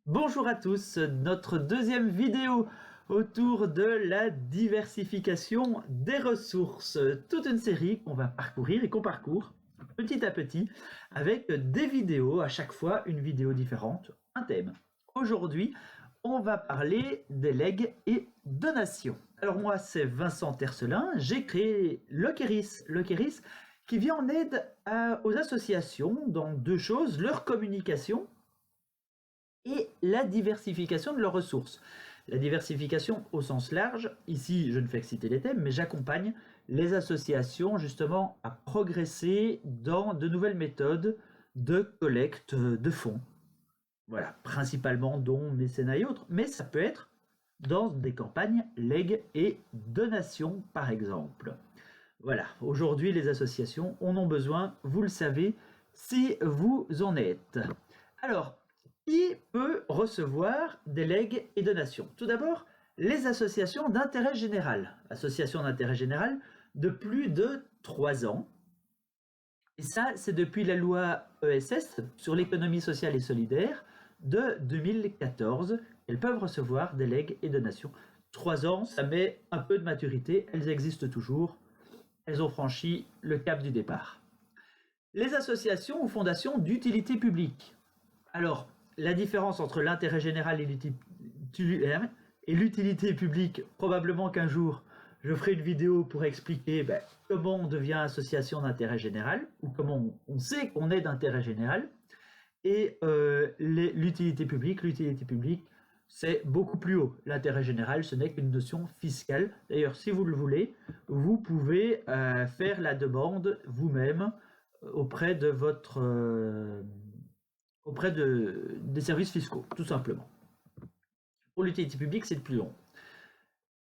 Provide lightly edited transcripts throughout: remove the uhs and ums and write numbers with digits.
Bonjour à tous, notre deuxième vidéo autour de la diversification des ressources. Toute une série qu'on va parcourir et qu'on parcourt petit à petit avec des vidéos, à chaque fois une vidéo différente, un thème. Aujourd'hui, on va parler des legs et donations. Alors moi, c'est Vincent Tercelin, j'ai créé Lokeris qui vient en aide aux associations dans deux choses, leur communication et la diversification de leurs ressources. La diversification au sens large, ici je ne fais que citer les thèmes, mais j'accompagne les associations justement à progresser dans de nouvelles méthodes de collecte de fonds. Voilà, principalement dons, mécénat et autres, mais ça peut être dans des campagnes legs et donations par exemple. Voilà, aujourd'hui les associations en ont besoin, vous le savez, si vous en êtes. Alors, qui peut recevoir des legs et donations? Tout d'abord, les associations d'intérêt général. Associations d'intérêt général de plus de 3 ans. Et ça, c'est depuis la loi ESS sur l'économie sociale et solidaire de 2014. Elles peuvent recevoir des legs et donations. 3 ans, ça met un peu de maturité. Elles existent toujours. Elles ont franchi le cap du départ. Les associations ou fondations d'utilité publique. Alors, la différence entre l'intérêt général et l'utilité publique, probablement qu'un jour, je ferai une vidéo pour expliquer comment on devient association d'intérêt général, ou comment on sait qu'on est d'intérêt général. Et l'utilité publique, c'est beaucoup plus haut. L'intérêt général, ce n'est qu'une notion fiscale. D'ailleurs, si vous le voulez, vous pouvez faire la demande vous-même auprès de des services fiscaux, tout simplement. Pour l'utilité publique, c'est plus long.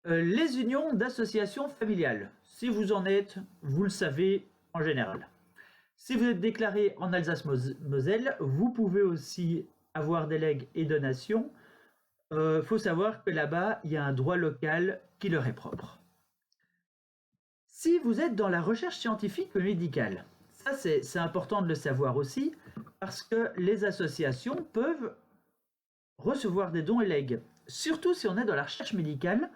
Les unions d'associations familiales, si vous en êtes, vous le savez en général. Si vous êtes déclaré en Alsace-Moselle, vous pouvez aussi avoir des legs et donations. Faut savoir que là-bas, il y a un droit local qui leur est propre. Si vous êtes dans la recherche scientifique ou médicale, ça c'est important de le savoir aussi, parce que les associations peuvent recevoir des dons et legs. Surtout si on est dans la recherche médicale,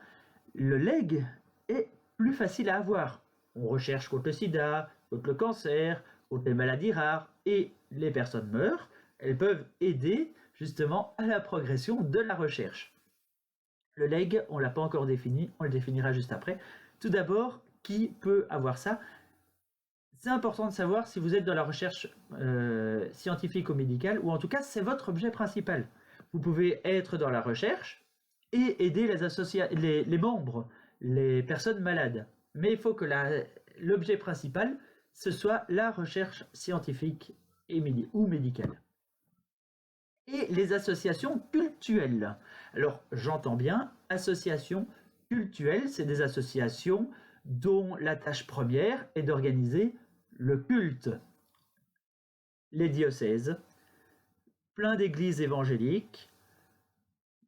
le leg est plus facile à avoir. On recherche contre le sida, contre le cancer, contre les maladies rares, et les personnes meurent. Elles peuvent aider justement à la progression de la recherche. Le leg, on ne l'a pas encore défini, on le définira juste après. Tout d'abord, qui peut avoir ça? C'est important de savoir si vous êtes dans la recherche scientifique ou médicale, ou en tout cas, c'est votre objet principal. Vous pouvez être dans la recherche et aider les membres, les personnes malades. Mais il faut que l'objet principal, ce soit la recherche scientifique ou médicale. Et les associations cultuelles. Alors, j'entends bien, associations cultuelles, c'est des associations dont la tâche première est d'organiser le culte. Les diocèses, plein d'églises évangéliques,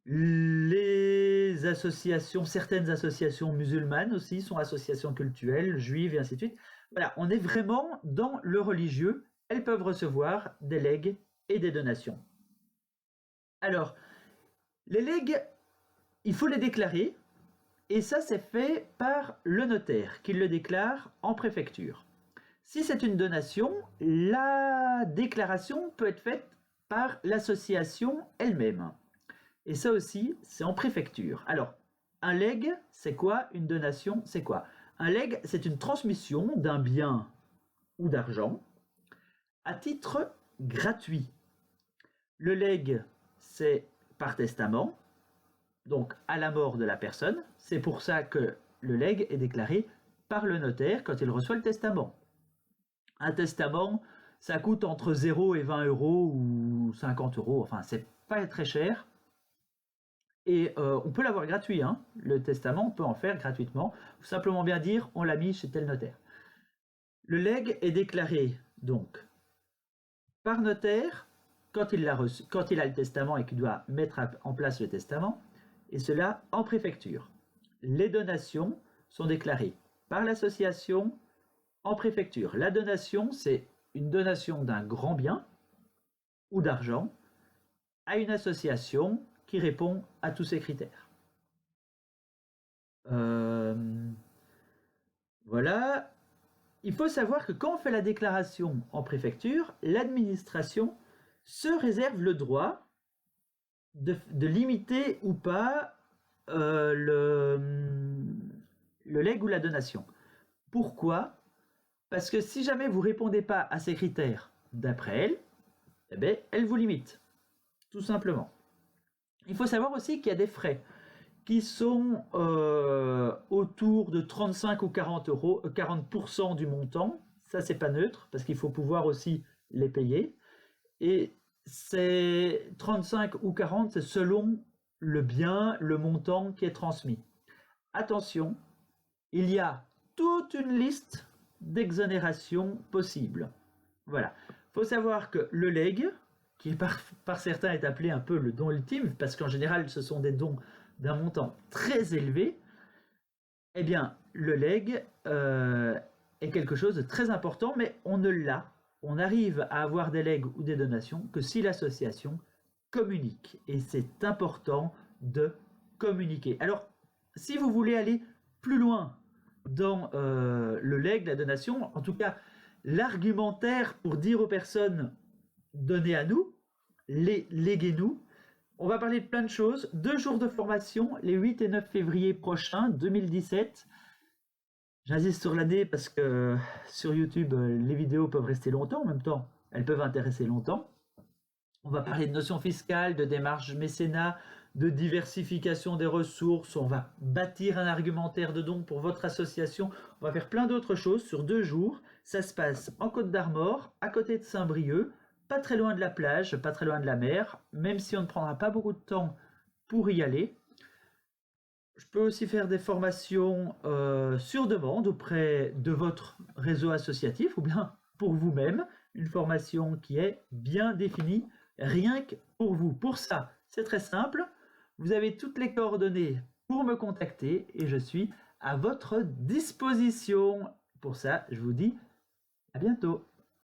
les associations, certaines associations musulmanes aussi sont associations cultuelles, juives et ainsi de suite. Voilà, on est vraiment dans le religieux. Elles peuvent recevoir des legs et des donations. Alors, les legs, il faut les déclarer, et ça c'est fait par le notaire qui le déclare en préfecture. Si c'est une donation, la déclaration peut être faite par l'association elle-même. Et ça aussi, c'est en préfecture. Alors, un leg, c'est quoi? Une donation, c'est quoi? Un leg, c'est une transmission d'un bien ou d'argent à titre gratuit. Le leg, c'est par testament, donc à la mort de la personne. C'est pour ça que le leg est déclaré par le notaire quand il reçoit le testament. Un testament, ça coûte entre 0 et 20 euros ou 50 euros, enfin c'est pas très cher. Et on peut l'avoir gratuit, hein. Le testament, on peut en faire gratuitement. Il faut simplement bien dire, on l'a mis chez tel notaire. Le leg est déclaré donc par notaire quand il a le testament et qu'il doit mettre en place le testament, et cela en préfecture. Les donations sont déclarées par l'association en préfecture. La donation, c'est une donation d'un grand bien ou d'argent à une association qui répond à tous ces critères. Voilà. Il faut savoir que quand on fait la déclaration en préfecture, l'administration se réserve le droit de limiter ou pas le legs ou la donation. Pourquoi? Parce que si jamais vous ne répondez pas à ces critères d'après elle, eh bien, elle vous limite, tout simplement. Il faut savoir aussi qu'il y a des frais qui sont autour de 35 ou 40 euros, 40% du montant. Ça, c'est pas neutre, parce qu'il faut pouvoir aussi les payer. Et c'est 35 ou 40, c'est selon le bien, le montant qui est transmis. Attention, il y a toute une liste d'exonérations possibles. Voilà. Il faut savoir que le legs, qui par certains est appelé un peu le don ultime, parce qu'en général, ce sont des dons d'un montant très élevé, eh bien, le legs est quelque chose de très important, mais on ne l'a. On arrive à avoir des legs ou des donations que si l'association communique. Et c'est important de communiquer. Alors, si vous voulez aller plus loin dans le legs, la donation, en tout cas, l'argumentaire pour dire aux personnes « donnez à nous », léguez-nous. On va parler de plein de choses. 2 jours de formation, les 8 et 9 février prochains, 2017. J'insiste sur l'année parce que sur YouTube, les vidéos peuvent rester longtemps. En même temps, elles peuvent intéresser longtemps. On va parler de notions fiscales, de démarche mécénat, de diversification des ressources. On va bâtir un argumentaire de dons pour votre association. On va faire plein d'autres choses sur 2 jours. Ça se passe en Côte d'Armor, à côté de Saint-Brieuc. Pas très loin de la plage, pas très loin de la mer, même si on ne prendra pas beaucoup de temps pour y aller. Je peux aussi faire des formations sur demande auprès de votre réseau associatif ou bien pour vous-même, une formation qui est bien définie, rien que pour vous. Pour ça, c'est très simple, vous avez toutes les coordonnées pour me contacter et je suis à votre disposition. Pour ça, je vous dis à bientôt.